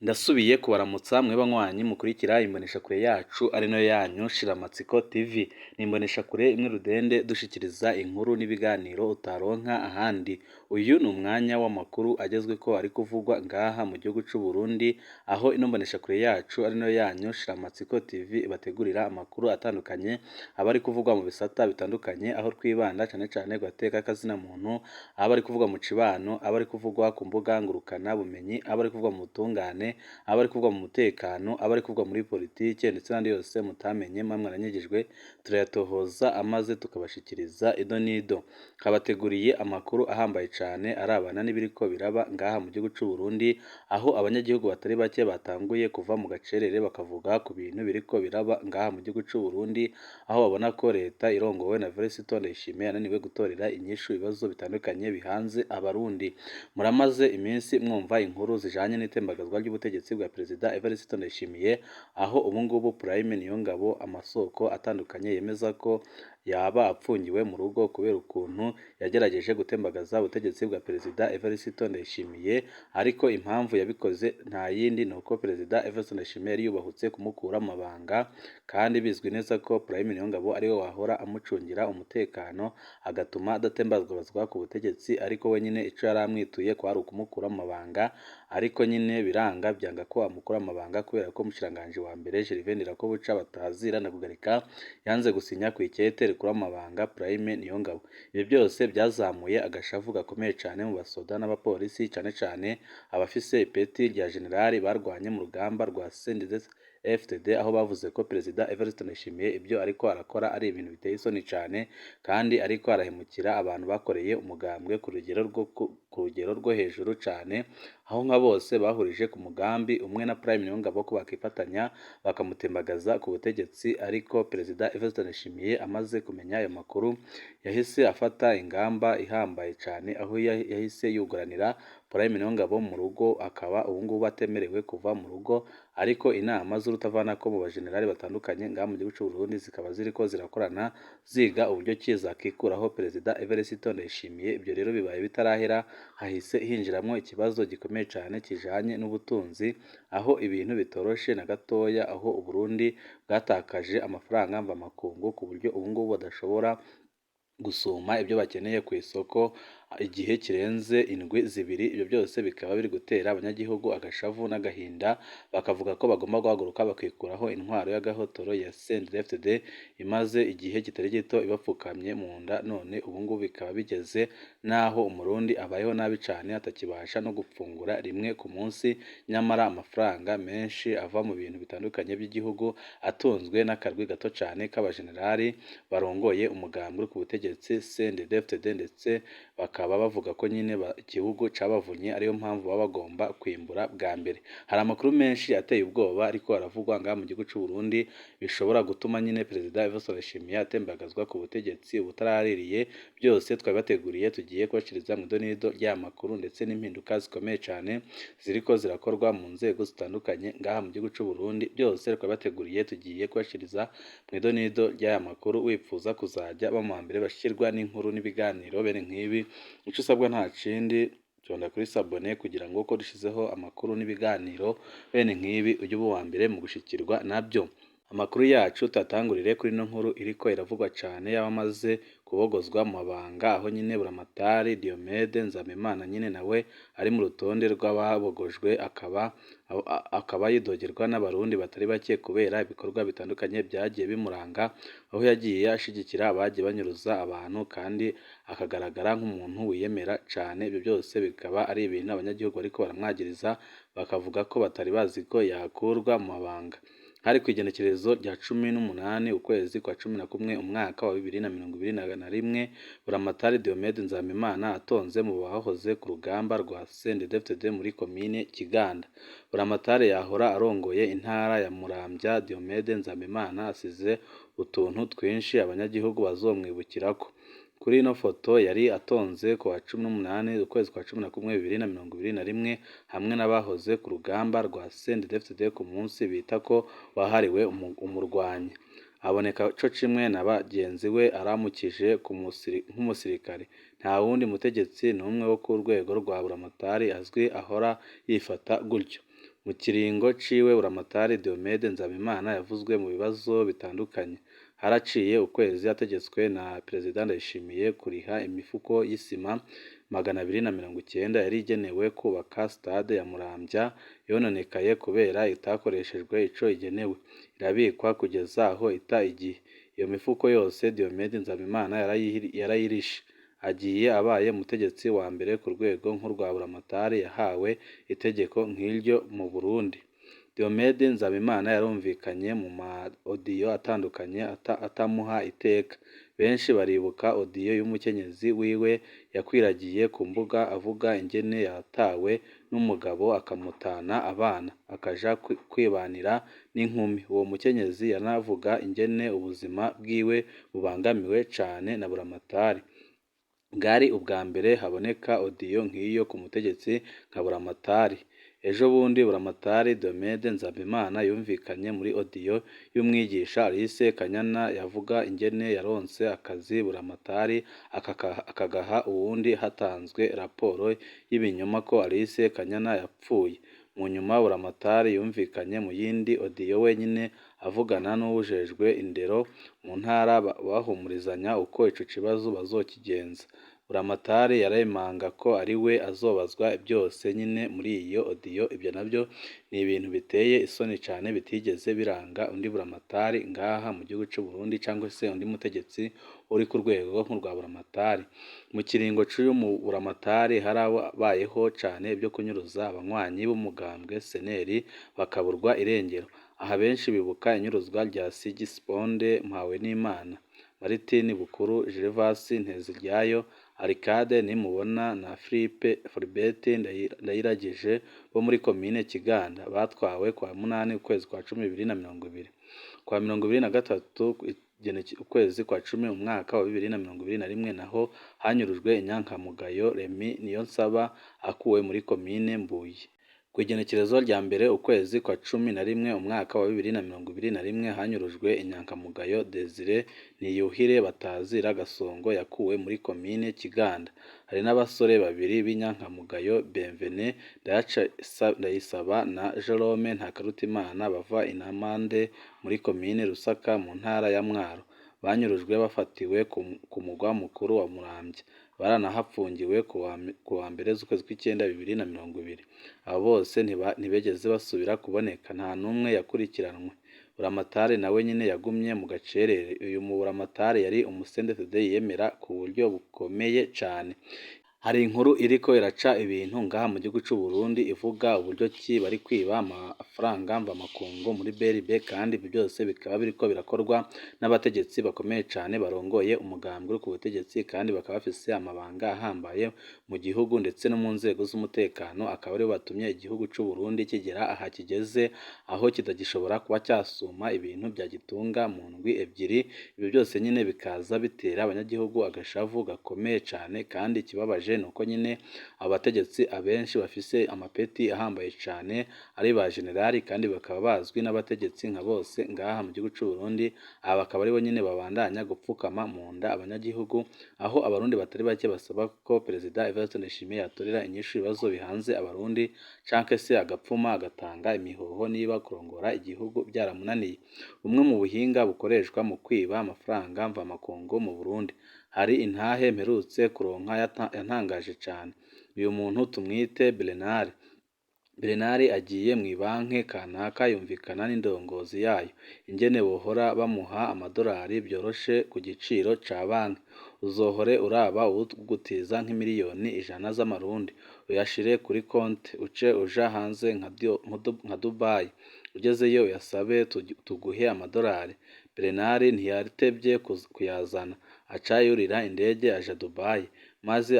Ndasubiye kubaramutsa mwe banywanyi mukurikira imboneshakure yacu ari nayo yanyu Shiramatsiko TV. Ni imboneshakure imwe rudende dushikiriza inkuru n'ibiganiro utaronka ahandi. Uyu ni umwanya w'amakuru agezweko ari kuvugwa ngaha mu gihugu c'u Burundi, aho ino mboneshakure yacu ari nayo yanyu Shiramatsiko TV ibategurira amakuru atandukanye aba ari kuvugwa mu bisata bitandukanye, aho twibanda cane cane ku gateka k'azina muntu, aba ari kuvugwa mu cibano, aba ari kuvugwa ku mbuga ngurukana bumenyi, aba ari kuvugwa mu butungane, aba ari kuvugwa mu mutekano, aba ari kuvugwa muri politike ndetse n'andi yose mutamenye mwe mwaranyegejwe, turayatohoza amaze tukabashikiriza ido n'ido. Kabateguriye amakuru ahambaye cane arabana n'ibiriko biraba ngaha mu gihugu c'u Burundi, aho abanyagihugu batari bake batanguye kuva mu gacerere bakavuga ku bintu biriko biraba ngaha mu gihugu c'u Burundi, aho babona ko leta irongowe na Verisito Ndayishimiye yananiwe gutorera inyishu ibibazo bitandukanye bihanze abarundi. Muramaze iminsi mwumva inkuru zijanye n'itembagazwa ry'ubutegetsi bwa Perezida Verisito Ndayishimiye, aho ubu ngubu Prime Niyongabo amasoko atandukanye yemeza ko yaba apfungiwe mu rugo kubera ukuntu yagerageje gutembagaza ubutegetsi bwa Perezida Verisito Ndayishimiye, ariko impamvu yabikoze nta yindi nuko Perezida Verisito Ndayishimiye yari yubahutse kumukura mu mabanga, kandi bizwi neza ko Prime Niyongabo ariwe wahora amucungira umutekano agatuma adatembagazwa ku butegetsi, ariko we nyine ico yari amwituye kwari ukumukura mu mabanga, ariko nyine biranga byanga ko amukura mu mabanga kubera ko umushikiranganji wa mbere Gervais Ndirakobuca batazira na kugarika yanze gusinya ku ikete rikura mu mabanga Prime Niyongabo. Ibi byose byazamuye agashavu gakomeye cane mu basoda n'abapolisi, cane cane abafise ipeti rya generali barwanye mu rugamba rwa CNDD-FDD, aho bavuze ko Perezida Evariste Ndayishimiye ibyo ariko arakora ari ibintu biteye isoni cane, kandi ariko arahemukira abantu bakoreye umugambwe ku rugero rwo hejuru cane, aho nka bose bahurije ku mugambi umwe na Prime Niyongabo ko bakifatanya bakamutembagaza ku butegetsi, ariko Perezida Evariste Ndayishimiye amaze kumenya ayo makuru yahise afata ingamba ihambaye cane, aho yahise yuguranira Prime Niyongabo mu rugo, akaba ubu ngubu atemerewe kuva mu rugo, ariko inama z'urutavanako mu bajenerali batandukanye ngaha mu gihugu c'u Burundi zikaba ziriko zirakorana ziga uburyo ki zakikuraho Perezida Evariste Ndayishimiye. Ibyo rero bibaye bitarahera hahise hinjiramwo ikibazo gikomeye cane kijanye n'ubutunzi, aho ibintu bitoroshe na gatoya, aho Uburundi bwatakaje amafaranga mvamakungu ku buryo ubu ngubu badashobora gusuma ibyo bakeneye ku isoko igihe kirenze indwi zibiri. Ibyo byose bikaba biri gutera abanyagihugu agashavu n'agahinda, bakavuga ko bagomba guhaguruka bakikuraho intwaro y'agahotoro ya CNDD-FDD imaze igihe kitari gito ibapfukamye mu nda, none ubu ngubu bikaba bigeze n'aho umurundi abayeho nabi cane atakibasha no gupfungura rimwe ku munsi, nyamara amafaranga menshi ava mu bintu bitandukanye by'igihugu atunzwe n'akarwi gato cane k'abajenerali barongoye umugambwe ku butegetsi CNDD-FDD, ndetse bakaba bavuga ko nyine igihugu cabavunye, ariyo mpamvu baba bagomba kwimbura bwa mbere. Hari amakuru menshi ateye ubwoba ariko aravugwa ngaha mu gihugu c'u Burundi bishobora gutuma nyine Perezida Evariste Ndayishimiye atembagazwa ku butegetsi ubutaraririye. Byose twabibateguriye tugiye kubashikiriza mu idonido ry'aya makuru, ndetse n'impinduka zikomeye cane ziriko zirakorwa mu nzego zitandukanye ngaha mu gihugu c'u Burundi. Byose twabibateguriye tugiye kubashikiriza mu idonido ry'aya makuru. Wipfuza kuzaja bama mbere bashikirwa n'inkuru n'ibiganiro bene nk'ibi, ico usabwa nta kindi tonda kuri sabone kugira ngo uko dushizeho amakuru n'ibiganiro bene nk'ibi ujye uba uwa mbere mu gushikirwa nabyo. Amakuru yacu tatangurire kuri no nkuru iriko iravugwa cane y'abamaze kubogozwa mu mabanga, aho nyine Buramatari Diomede Nzamimana nyine nawe ari mu rutonde rw'ababogojwe, akaba yidogerwa n'abarundi batari bake kubera ibikorwa bitandukanye byagiye bimuranga, aho yagiye ashigikira abagiye banyuruza abantu kandi akagaragara nk'umuntu wiyemera cane. Ibyo byose bikaba ari ibintu abanyagihugu bariko baramwagiriza, bakavuga ko batari bazi ko yakurwa mu mabanga. Hari kw'igenekerezo rya 18 ukwezi kwa 11 umwaka wa 2021, Buramatari Diomede Nzamimana atonze mu bahoze ku rugamba rwa CNDD-FDD muri komine Kiganda. Buramatari yahora arongoye intara ya Muramvya Diomede Nzamimana asize utuntu twinshi abanyagihugu bazomwibukirako. Kuri ino foto yari atonze ku wa 18 ukwezi kwa 11 2021 hamwe n'abahoze ku rugamba rwa CNDD-FDD ku munsi bita ko wahariwe umurwanyi. Aboneka co kimwe na bagenzi we aramukije nk'umusirikare. Nta wundi mutegetsi n'umwe wo ku rwego rwa Buramatari azwi ahora yifata gutyo. Mu kiringo ciwe Buramatari Diomede Nzabimana yavuzwe mu bibazo bitandukanye. Haraciye ukwezi hategetswe na Perezida Ndayishimiye kuriha imifuko y'isima 290 yari igenewe kubaka stade ya Muramvya yononekaye kubera itakoreshejwe ico igenewe, irabikwa kugeza aho ita igihe. Iyo mifuko yose Diomede Nzabimana yarayirishe. Agiye abaye umutegetsi wa mbere ku rwego nk'urwa Buramatari yahawe itegeko nk'iryo mu Burundi. Diomede Nzabimana yarumvikanye mu ma audio atandukanye atamuha iteka. Benshi baribuka audio y'umukenyezi wiwe yakwiragiye ku mbuga avuga ingene yatawe n'umugabo akamutana abana akaja kwibanira n'inkumi. Uwo mukenyezi yanavuga ingene ubuzima bwiwe bubangamiwe cane na Buramatari. Bwari ubwa mbere haboneka audio nk'iyo ku mutegetsi nka Buramatari. Ejo bundi Buramatari Diomede Nzabimana yumvikanye muri audio y'umwigisha Alice Kanyana yavuga ingene yaronse akazi Buramatari akagaha uwundi hatanzwe raporo y'ibinyoma ko Alice Kanyana yapfuye. Mu nyuma Buramatari yumvikanye mu yindi audio wenyine avugana n'uwujejwe indero mu ntara bahumurizanya uko ico kibazo bazokigenza. Buramatari yaremanga ko ari we azobazwa byose nyine muri iyo audio. Ibyo nabyo ni ibintu biteye isoni cane bitigeze biranga undi Buramatari ngaha mu gihugu c'u Burundi cyangwa se undi mutegetsi uri ku rwego nk'urwa Buramatari. Mu kiringo c'uyu mu Buramatari harabayeho cane ibyo kunyuruza abanywanyi b'umugambwe seneri bakaburwa irengero. Aha benshi bibuka inyuruzwa rya Sigisponde Mpawenimana, Martin Bukuru, Gervas Nteziryayo, Arcade Nimubona na Philibert Ndayiragije bo muri komine Kiganda batwawe kwa munani ukwezi kwa 10 2020. Kwa 2023 ukwezi kwa 10 umwaka wa 2021 naho hanyurujwe inyankamugayo Remi Niyonsaba akuwe muri komine Mbuye. Kw'igenekerezo rya mbere ukwezi kwa 11 umwaka wa 2021 hanyurujwe inyankamugayo Desire Niyuhire batazira Gasongo yakuwe muri komine Kiganda. Hari n'abasore babiri b'inyankamugayo Benvene Ndayisaba na Jerome Ntakarutimana bava Inamande muri komine Rusaka mu ntara ya Mwaro. Banyurujwe bafatiwe ku mugwa mukuru wa Muramvya. Baranahapfungiwe ku wa mbere z'ukwezi kw'Icyenda 2020. Abo bose ntibegeze basubira kuboneka, nta n'umwe yakurikiranwe. Buramatari nawe nyine yagumye mu gacerere. Uyu mu Buramatari yari umusendefide yemera ku buryo bukomeye cane. Hari inkuru iriko iraca ibintu ngaha mu gihugu c'u Burundi ivuga uburyo ki bari kwiba amafaranga mvamakungu muri BRB, kandi ibyo byose bikaba biriko birakorwa n'abategetsi bakomeye cane barongoye umugambwe ku butegetsi, kandi bakaba bafise amabanga ahambaye mu gihugu ndetse no mu nzego z'umutekano. Akaba ari batumye igihugu c'u Burundi kigera aha kigeze, aho kitagishobora kuba cyasuma ibintu bya gitunga mu ndwi ebyiri. Ibyo byose nyine bikaza bitera abanyagihugu agashavu gakomeye cane, kandi ikibabaje nuko nyine abategetsi abenshi bafise amapeti ahambaye cane ari ba generali, kandi bakaba bazwi n'abategetsi nka bose ngaha mu gihugu c'u Burundi. Aba bakaba ari bo nyine babandanya gupfukama mu nda abanyagihugu, aho abarundi batari bake basaba ko Perezida Evariste Ndayishimiye yatorera inyishu ibibazo bihanze abarundi, canke se agapfuma agatanga imihoho niba kurongora igihugu byaramunaniye. Bumwe mu buhinga bukoreshwa mu kwiba amafaranga mvamakungu mu Burundi, hari intahe mperutse kuronka yantangaje cane. Uyu muntu tumwite Berenari agiye mu banki kanaka yumvikana n'indongozi yayo ingene bohora bamuha amadolari byoroshe ku giciro ca banki. Uzohore uraba ugutiza nk'imiliyoni 100 z'amarundi uyashire kuri konti uce uja hanze nka Dubai, ugezeyo uyasabe tuguhe amadolari. Berenari ntiyatevye kuyazana, aca yurira indege aja Dubai, maze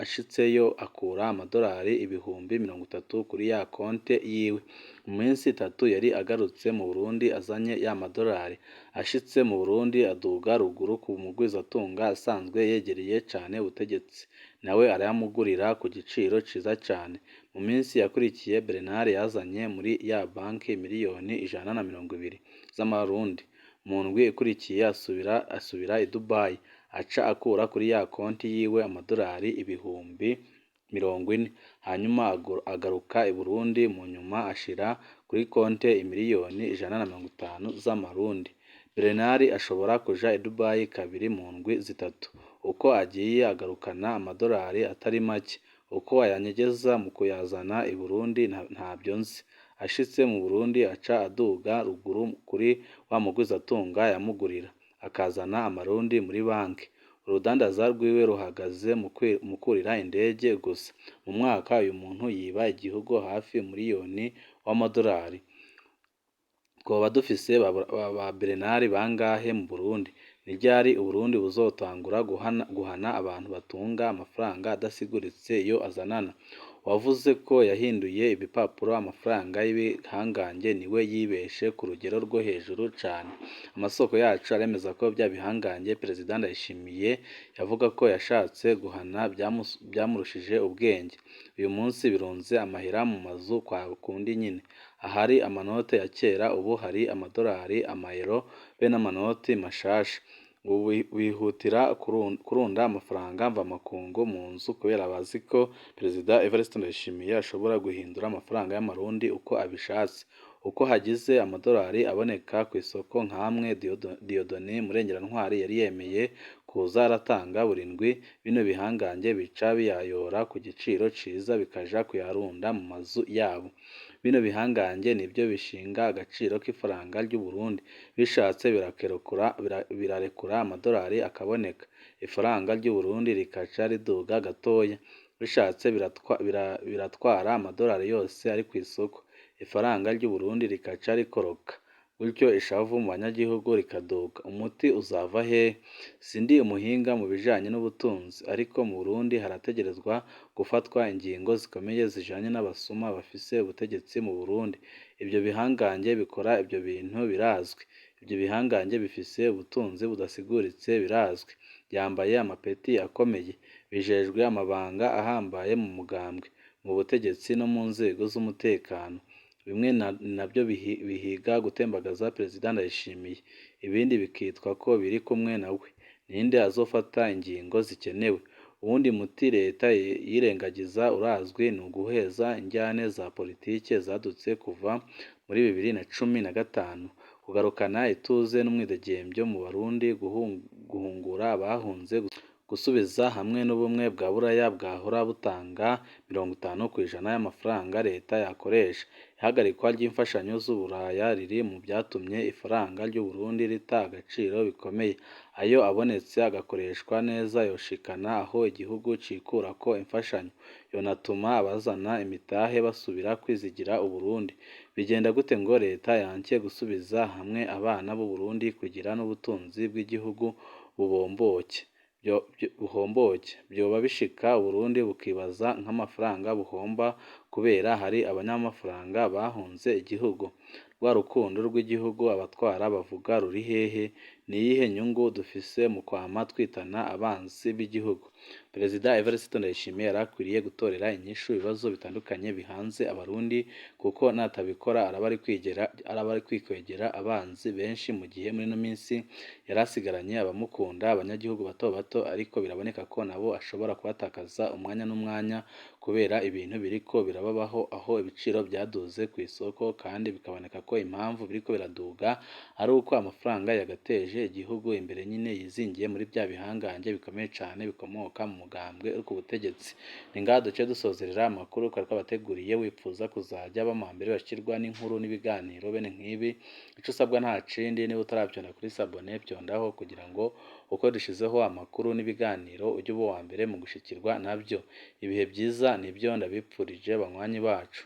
ashitseyo akura amadolari 30,000 kuri ya konte yiwe. Mu minsi 3 yari agarutse mu Burundi azanye ya madolari. Ashitse mu Burundi aduga ruguru ku mugwizatunga asanzwe yegereye cane ubutegetsi, nawe arayamugurira ku giciro ciza cane. Mu minsi yakurikiye Berenari yazanye muri ya banki miliyoni 120 z'amarundi. Mu ndwi ikurikiye asubira i Dubai, aca akura kuri ya konti yiwe amadolari 100,000 40, hanyuma agaruka i Burundi mu nyuma ashira kuri konte imiliyoni 150 z'amarundi. Bernard ashobora kuja i Dubai kabiri mu ndwi zitatu. Uko agiye agarukana amadolari atari make. Uko ayanyegeza mu kuyazana i Burundi ntabyo nzi. Ashitse mu Burundi aca aduga ruguru kuri wa mugwizatunga yamugurira, akazana amarundi muri banki. Urudandaza rwiwe ruhagaze mu kurira indege gusa. Mu mwaka uyu muntu yiba igihugu hafi miliyoni w'amadolari. Twoba dufise ba Bernard bangahe mu Burundi? Ni ryari Uburundi buzotangura guhana abantu batunga amafaranga adasiguritse iyo azanana? Uwavuze ko yahinduye ibipapuro amafaranga y'ibihangange niwe yibeshe ku rugero rwo hejuru cane. Amasoko yacu aremeza ko bya bihangange Perezida Ndayishimiye yavuga ko yashatse guhana byamurushije ubwenge. Uyu munsi birunze amahera mu mazu kwa kundi nyine. Ahari amanote ya kera ubu hari amadolari, amayero be n'amanoti mashasha. Ubu bihutira kurunda amafaranga mvamakungu mu nzu kubera bazi ko Perezida Evariste Ndayishimiye ashobora guhindura amafaranga y'amarundi uko abishatse. Uko hagize amadolari aboneka ku isoko nk'amwe Dieudonné Murengerantwari yari yemeye kuza aratanga buri ndwi, bino bihangange bica biyayora ku giciro ciza bikaja kuyarunda mu mazu yabo. Bino bihangange nibyo bishinga agaciro k'ifaranga ry'u Burundi. Bishatse birarekura amadolari akaboneka, ifaranga ry'u Burundi rikaca riduga gatoya. Bishatse biratwara amadolari yose ari ku isoko, ifaranga ry'u Burundi rikaca rikoroka. Gutyo ishavu mu banyagihugu rikaduga. Umuti uzava hehe? Sindi umuhinga mu bijanye n'ubutunzi, ariko mu Burundi harategerezwa gufatwa ingingo zikomeye zijanye n'abasuma bafise ubutegetsi mu Burundi. Ibyo bihangange bikora ibyo bintu birazwi. Ibyo bihangange bifise ubutunzi budasiguritse birazwi. Byambaye amapeti akomeye, bijejwe amabanga ahambaye mu mugambwe, mu butegetsi no mu nzego z'umutekano. Bimwe nabyo bihiga gutembagaza Perezida Ndayishimiye, ibindi bikitwa ko biri kumwe nawe. Ninde azofata ingingo zikenewe? Uwundi muti leta yirengagiza urazwi ni uguheza injyane za politike zadutse kuva muri 2015, kugarukana ituze n'umwidegembyo mu Barundi, guhungura abahunze, gusubiza hamwe n'ubumwe bwa Buraya bwahora butanga 50% y'amafaranga leta yakoresha. Ihagarikwa ry'imfashanyo z'Uburaya riri mu byatumye ifaranga ry'u Burundi rita agaciro bikomeye. Ayo abonetse agakoreshwa neza yoshikana aho igihugu cikurako imfashanyo, yonatuma abazana imitahe basubira kwizigira Uburundi. Bigenda gute ngo leta yanke gusubiza hamwe abana b'u Burundi kugira n'ubutunzi bw'igihugu buhomboke? Byoba bishika Uburundi bukibaza nk'amafaranga buhomba kubera hari abanyamafaranga bahunze igihugu. Rwa rukundo rw'igihugu abatwara bavuga ruri hehe? Ni iyihe nyungu dufise mu kwama twitana abansi b'igihugu? Perezida Evariste Ndayishimiye yarakwiriye gutorera inyishu ibibazo bitandukanye bihanze Abarundi, kuko natabikora araba ari kwikwegera abanzi benshi, mu gihe muri no minsi yarasigaranye abamukunda, abanyagihugu bato bato, ariko biraboneka ko nabo ashobora kubatakaza umwanya n'umwanya kubera ibintu biriko birababaho, aho ibiciro byaduze ku isoko kandi bikaboneka ko impamvu biriko biraduga ari uko amafaranga yagateje igihugu imbere nyine yizingiye muri bya bihangange bikomeye cane bikomoka mu mugambwe uri ku butegetsi. Ni ngaha duce dusozerera amakuru twari twabateguriye. Wipfuza kuzajya bama mbere bashirwa n'inkuru n'ibiganiro bene nk'ibi, ico usabwa nta cindi, niba utaravyonda kuri sabone vyondaho kugira ngo uko dushizeho amakuru n'ibiganiro ujye uba uwa mbere mu gushikirwa navyo. Ibihe byiza nibyo ndabipfurije banywanyi bacu.